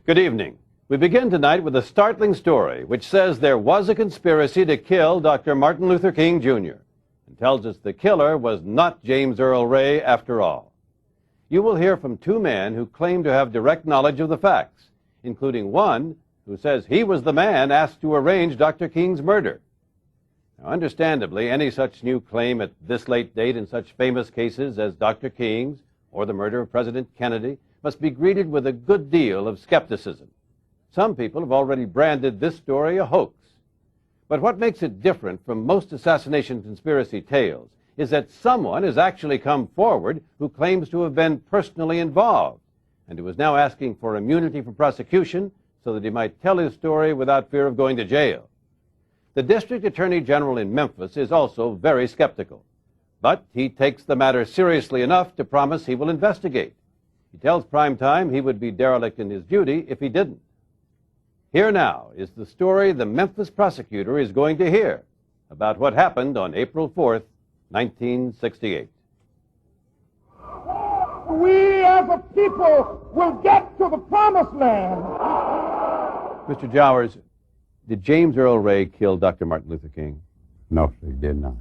Good evening. We begin tonight with a startling story which says there was a conspiracy to kill Dr. Martin Luther King, Jr. and tells us the killer was not James Earl Ray after all. You will hear from two men who claim to have direct knowledge of the facts, including one who says he was the man asked to arrange Dr. King's murder. Now, understandably, any such new claim at this late date in such famous cases as Dr. King's or the murder of President Kennedy must be greeted with a good deal of skepticism. Some people have already branded this story a hoax. But what makes it different from most assassination conspiracy tales is that someone has actually come forward who claims to have been personally involved and who is now asking for immunity from prosecution so that he might tell his story without fear of going to jail. The District Attorney General in Memphis is also very skeptical, but he takes the matter seriously enough to promise he will investigate. He tells Primetime he would be derelict in his duty if he didn't. Here now is the story the Memphis prosecutor is going to hear about what happened on April 4th, 1968. We as a people will get to the promised land. Mr. Jowers, did James Earl Ray kill Dr. Martin Luther King? No, sir, he did not.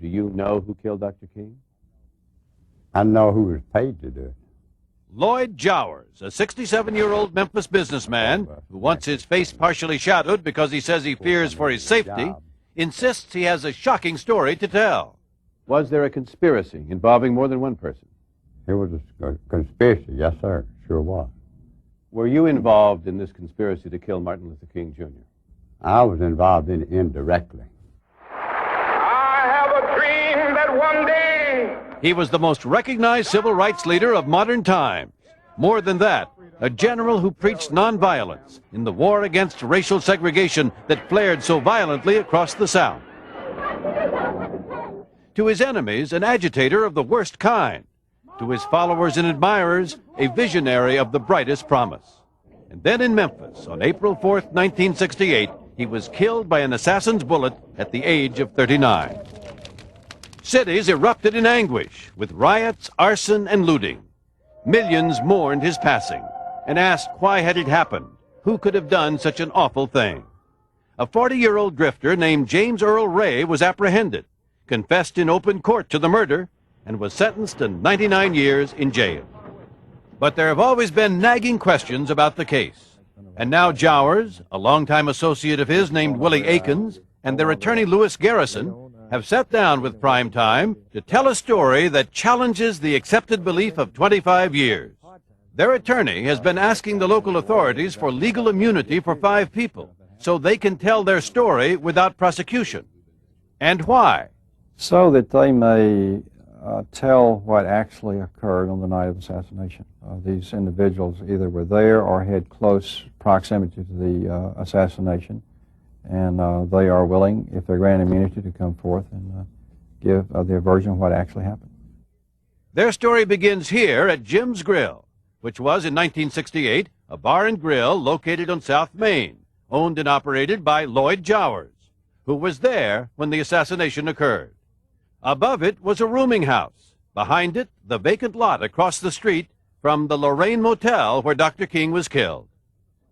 Do you know who killed Dr. King? I know who was paid to do it. Loyd Jowers, a 67-year-old Memphis businessman who wants his face partially shadowed because he says he fears for his safety, insists he has a shocking story to tell. Was there a conspiracy involving more than one person? It was a conspiracy, yes, sir, sure was. Were you involved in this conspiracy to kill Martin Luther King, Jr.? I was involved in it indirectly. I have a dream that one day... He was the most recognized civil rights leader of modern times. More than that, a general who preached nonviolence in the war against racial segregation that flared so violently across the South. To his enemies, an agitator of the worst kind. To his followers and admirers, a visionary of the brightest promise. And then in Memphis, on April 4th, 1968, he was killed by an assassin's bullet at the age of 39. Cities erupted in anguish with riots, arson, and looting. Millions mourned his passing and asked why had it happened? Who could have done such an awful thing? A 40-year-old drifter named James Earl Ray was apprehended, confessed in open court to the murder, and was sentenced to 99 years in jail. But there have always been nagging questions about the case. And now Jowers, a longtime associate of his named Willie Akins, and their attorney Louis Garrison have sat down with Primetime to tell a story that challenges the accepted belief of 25 years. Their attorney has been asking the local authorities for legal immunity for 5 people so they can tell their story without prosecution. And why? So that they may tell what actually occurred on the night of assassination. These individuals either were there or had close proximity to the assassination, and they are willing, if they're granted immunity, to come forth and give their version of what actually happened. Their story begins here at Jim's Grill, which was, in 1968, a bar and grill located on South Main, owned and operated by Loyd Jowers, who was there when the assassination occurred. Above it was a rooming house. Behind it, the vacant lot across the street from the Lorraine Motel where Dr. King was killed.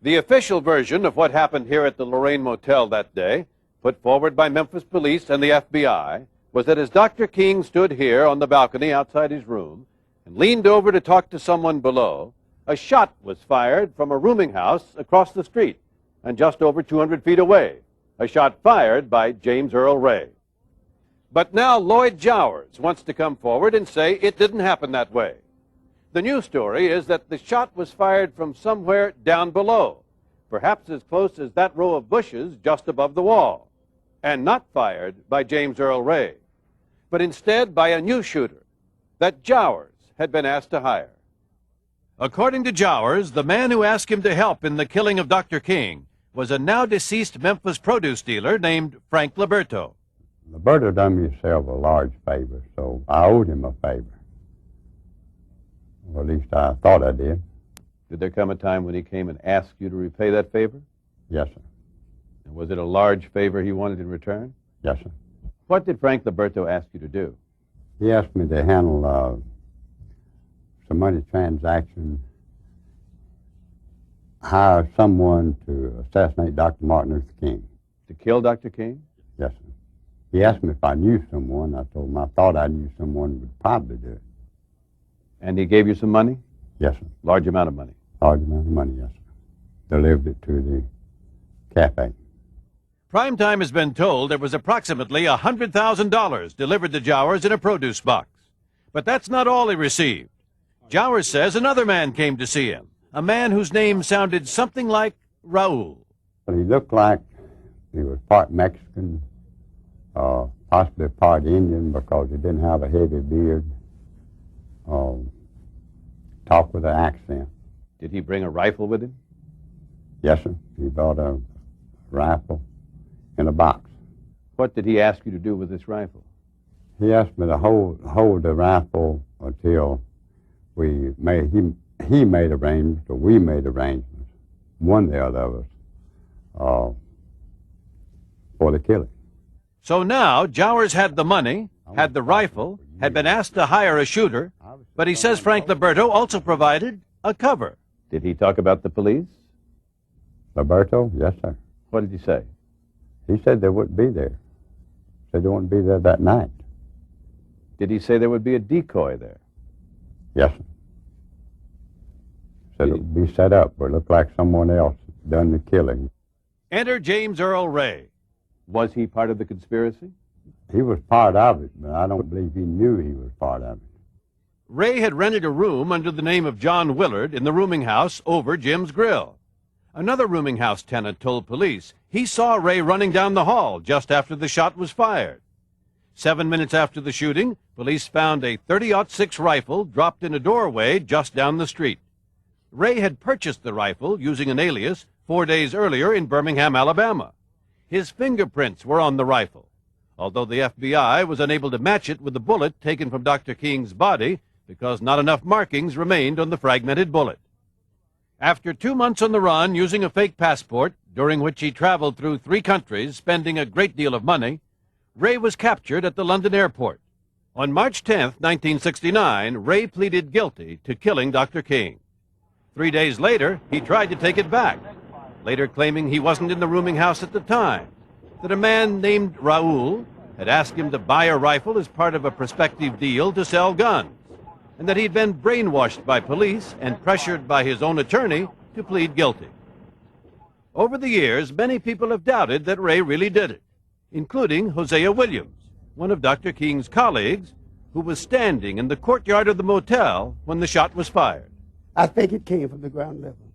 The official version of what happened here at the Lorraine Motel that day, put forward by Memphis police and the FBI, was that as Dr. King stood here on the balcony outside his room and leaned over to talk to someone below, a shot was fired from a rooming house across the street and just over 200 feet away, a shot fired by James Earl Ray. But now Loyd Jowers wants to come forward and say it didn't happen that way. The new story is that the shot was fired from somewhere down below, perhaps as close as that row of bushes just above the wall, and not fired by James Earl Ray, but instead by a new shooter that Jowers had been asked to hire. According to Jowers, the man who asked him to help in the killing of Dr. King was a now-deceased Memphis produce dealer named Frank Liberto. Liberto done me a large favor, so I owed him a favor. Or at least I thought I did. Did there come a time when he came and asked you to repay that favor? Yes, sir. And was it a large favor he wanted in return? Yes, sir. What did Frank Liberto ask you to do? He asked me to handle some money transaction hire someone to assassinate Dr. Martin Luther King. To kill Dr. King? Yes, sir. He asked me if I knew someone. I told him I thought I knew someone who would probably do it. And he gave you some money? Yes, sir. Large amount of money? Large amount of money, yes, sir. Delivered it to the cafe. Primetime has been told there was approximately $100,000 delivered to Jowers in a produce box. But that's not all he received. Jowers says another man came to see him, a man whose name sounded something like Raoul. But he looked like he was part Mexican, possibly part Indian because he didn't have a heavy beard, talked with an accent. Did he bring a rifle with him? Yes, sir. He brought a rifle in a box. What did he ask you to do with this rifle? He asked me to hold the rifle until he made arrangements, or we made arrangements, one or the other of us, for the killing. So now Jowers had the money, had the rifle, had been asked to hire a shooter, but he says Frank Liberto also provided a cover. Did he talk about the police? Liberto? Yes, sir. What did he say? He said they wouldn't be there. Said they wouldn't be there that night. Did he say there would be a decoy there? Yes, sir. Said it would be set up, but it looked like someone else done the killing. Enter James Earl Ray. Was he part of the conspiracy? He was part of it, but I don't believe he knew he was part of it. Ray had rented a room under the name of John Willard in the rooming house over Jim's Grill. Another rooming house tenant told police he saw Ray running down the hall just after the shot was fired. 7 minutes after the shooting, police found a .30-06 rifle dropped in a doorway just down the street. Ray had purchased the rifle using an alias 4 days earlier in Birmingham, Alabama. His fingerprints were on the rifle, although the FBI was unable to match it with the bullet taken from Dr. King's body because not enough markings remained on the fragmented bullet. After 2 months on the run using a fake passport, during which he traveled through 3 countries, spending a great deal of money, Ray was captured at the London airport. On March 10, 1969, Ray pleaded guilty to killing Dr. King. 3 days later, he tried to take it back, later claiming he wasn't in the rooming house at the time, that a man named Raoul had asked him to buy a rifle as part of a prospective deal to sell guns, and that he'd been brainwashed by police and pressured by his own attorney to plead guilty. Over the years, many people have doubted that Ray really did it, including Hosea Williams, one of Dr. King's colleagues, who was standing in the courtyard of the motel when the shot was fired. I think it came from the ground level.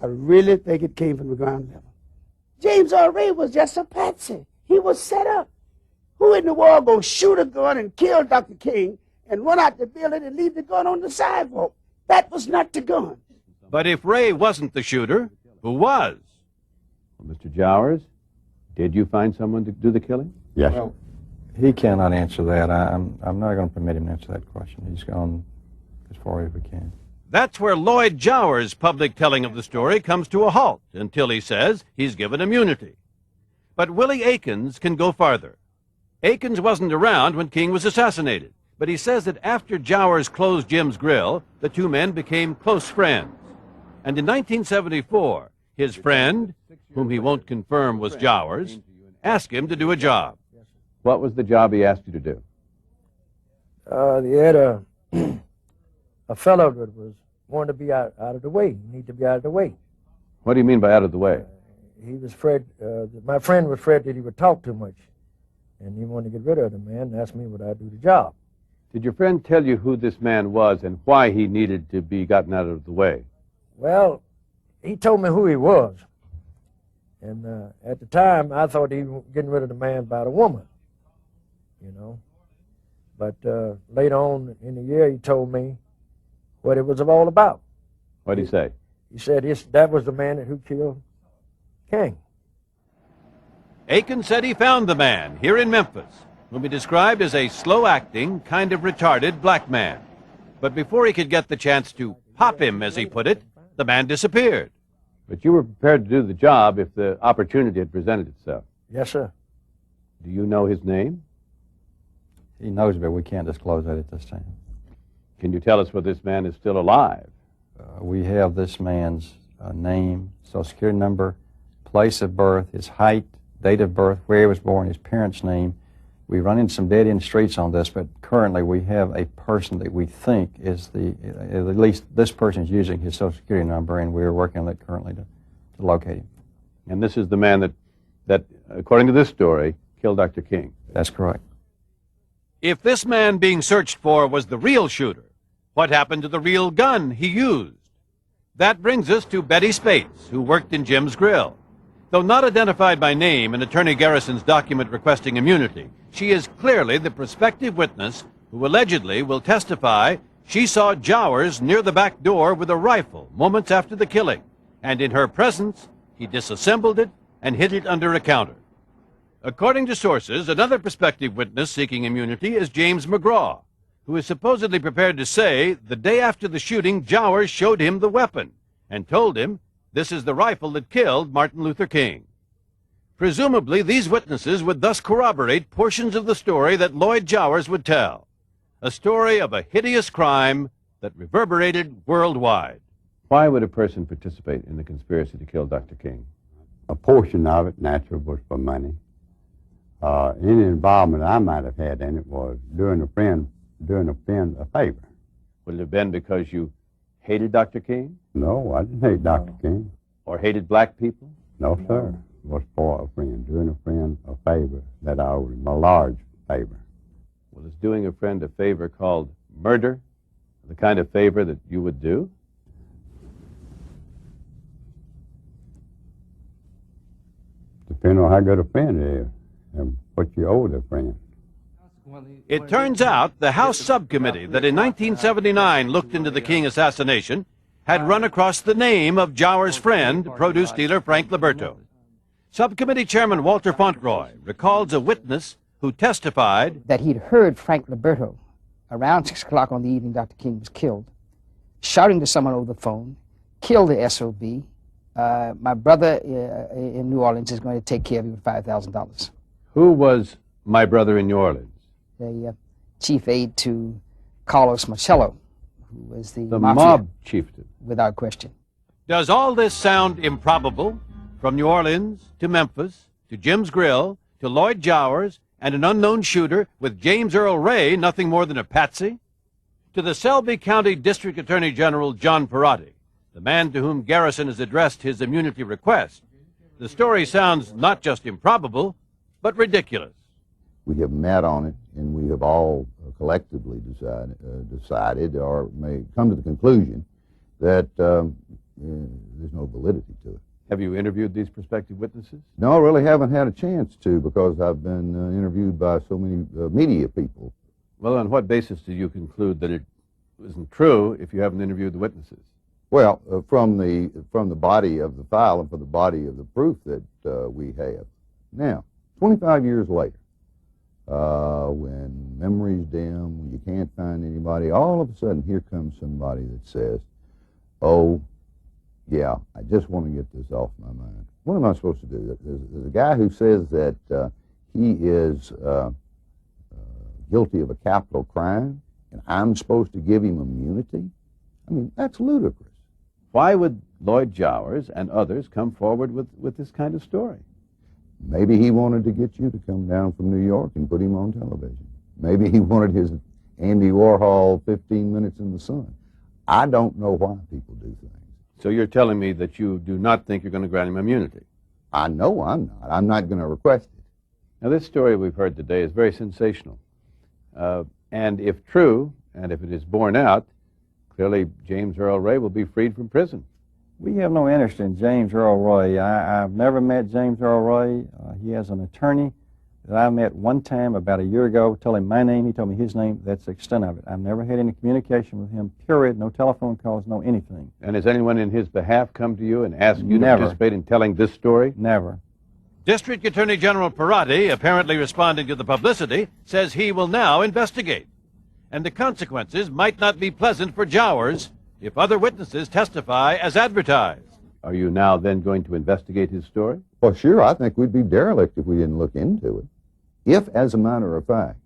I really think it came from the ground level. James Earl Ray was just a patsy. He was set up. Who in the world gonna shoot a gun and kill Dr. King and run out the building and leave the gun on the sidewalk? That was not the gun. But if Ray wasn't the shooter, who was? Well, Mr. Jowers, did you find someone to do the killing? Yes. Well, he cannot answer that. I'm not going to permit him to answer that question. He's gone as far as we can. That's where Loyd Jowers' public telling of the story comes to a halt until he says he's given immunity. But Willie Akins can go farther. Akins wasn't around when King was assassinated, but he says that after Jowers closed Jim's Grill, the 2 men became close friends. And in 1974, his friend, whom he won't confirm was Jowers, asked him to do a job. What was the job he asked you to do? He had a fellow that was wanted to be out of the way. He needed to be out of the way. What do you mean by out of the way? He was afraid, my friend was afraid that he would talk too much. And he wanted to get rid of the man and asked me would I do the job. Did your friend tell you who this man was and why he needed to be gotten out of the way? Well, he told me who he was. And at the time, I thought he was getting rid of the man by the woman, you know. But later on in the year, he told me what it was all about. What did he say? He said that was the man who killed King. Akins said he found the man here in Memphis, whom he described as a slow-acting, kind of retarded black man. But before he could get the chance to pop him, as he put it, the man disappeared. But you were prepared to do the job if the opportunity had presented itself. Yes, sir. Do you know his name? He knows, but we can't disclose that at this time. Can you tell us whether this man is still alive? We have this man's name, Social Security number, place of birth, his height, date of birth, where he was born, his parents' name. We run into some dead-end streets on this, but currently we have a person that we think is at least this person is using his Social Security number, and we're working on it currently to locate him. And this is the man that, according to this story, killed Dr. King. That's correct. If this man being searched for was the real shooter, what happened to the real gun he used? That brings us to Betty Spates, who worked in Jim's Grill. Though not identified by name in Attorney Garrison's document requesting immunity, she is clearly the prospective witness who allegedly will testify she saw Jowers near the back door with a rifle moments after the killing, and in her presence, he disassembled it and hid it under a counter. According to sources, another prospective witness seeking immunity is James McGraw, who is supposedly prepared to say the day after the shooting, Jowers showed him the weapon and told him this is the rifle that killed Martin Luther King. Presumably, these witnesses would thus corroborate portions of the story that Lloyd Jowers would tell, a story of a hideous crime that reverberated worldwide. Why would a person participate in the conspiracy to kill Dr. King? A portion of it, naturally, was for money. Any involvement I might have had in it was doing a friend a favor. Would it have been because you hated Dr. King? No, I didn't hate Dr. King. Or hated black people? No, sir. It was for a friend, doing a friend a favor that I owed him, a large favor. Well, is doing a friend a favor called murder the kind of favor that you would do? Depending on how good a friend it is and what you owe the friend. It turns out the House subcommittee that in 1979 looked into the King assassination had run across the name of Jowers' friend, produce dealer Frank Liberto. Subcommittee Chairman Walter Fauntleroy recalls a witness who testified that he'd heard Frank Liberto around 6 o'clock on the evening Dr. King was killed, shouting to someone over the phone, "Kill the SOB. My brother in New Orleans is going to take care of you with $5,000. Who was my brother in New Orleans? The chief aide to Carlos Marcello, who was the mafia, mob chieftain. without question. Does all this sound improbable? From New Orleans to Memphis to Jim's Grill to Loyd Jowers and an unknown shooter with James Earl Ray nothing more than a patsy? To the Selby County District Attorney General John Perotti, the man to whom Garrison has addressed his immunity request, the story sounds not just improbable, but ridiculous. We have met on it, and we have all collectively decided or may come to the conclusion that there's no validity to it. Have you interviewed these prospective witnesses? No, I really haven't had a chance to because I've been interviewed by so many media people. Well, on what basis do you conclude that it isn't true if you haven't interviewed the witnesses? Well, from the body of the file and from the body of the proof that we have. Now, 25 years later, when memory's dim, when you can't find anybody, all of a sudden here comes somebody that says, oh, yeah, I just want to get this off my mind. What am I supposed to do? There's a guy who says that he is guilty of a capital crime, and I'm supposed to give him immunity? I mean, that's ludicrous. Why would Lloyd Jowers and others come forward with this kind of story? Maybe he wanted to get you to come down from New York and put him on television. Maybe he wanted his Andy Warhol 15 minutes in the sun. I don't know why people do things. So you're telling me that you do not think you're going to grant him immunity? I know I'm not. I'm not going to request it. Now, this story we've heard today is very sensational. And if true, and if it is borne out, clearly James Earl Ray will be freed from prison. We have no interest in James Earl Ray. I've never met James Earl Ray. He has an attorney that I met one time about a year ago. Told him my name, he told me his name. That's the extent of it. I've never had any communication with him, period. No telephone calls, no anything. And has anyone in his behalf come to you and asked you Never. to participate in telling this story? Never. District Attorney General Perotti, apparently responding to the publicity, says he will now investigate. And the consequences might not be pleasant for Jowers if other witnesses testify as advertised. Are you now then going to investigate his story? Well, sure, I think we'd be derelict if we didn't look into it. If, as a matter of fact,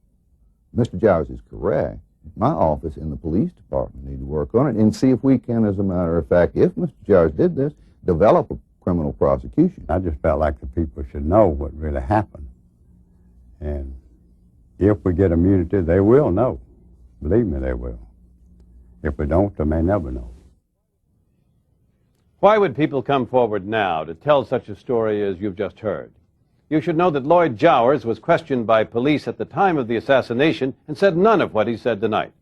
Mr. Jowers is correct, my office and the police department need to work on it and see if we can, as a matter of fact, if Mr. Jowers did this, develop a criminal prosecution. I just felt like the people should know what really happened. And if we get immunity, they will know. Believe me, they will. If we don't, they may never know. Why would people come forward now to tell such a story as you've just heard? You should know that Lloyd Jowers was questioned by police at the time of the assassination and said none of what he said tonight.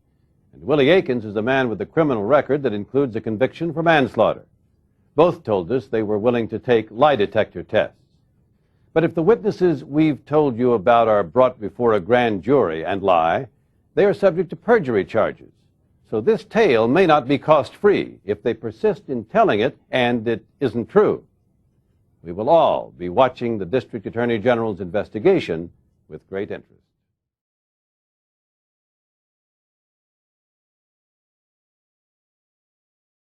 And Willie Akins is a man with a criminal record that includes a conviction for manslaughter. Both told us they were willing to take lie detector tests. But if the witnesses we've told you about are brought before a grand jury and lie, they are subject to perjury charges. So this tale may not be cost-free if they persist in telling it and it isn't true. We will all be watching the District Attorney General's investigation with great interest.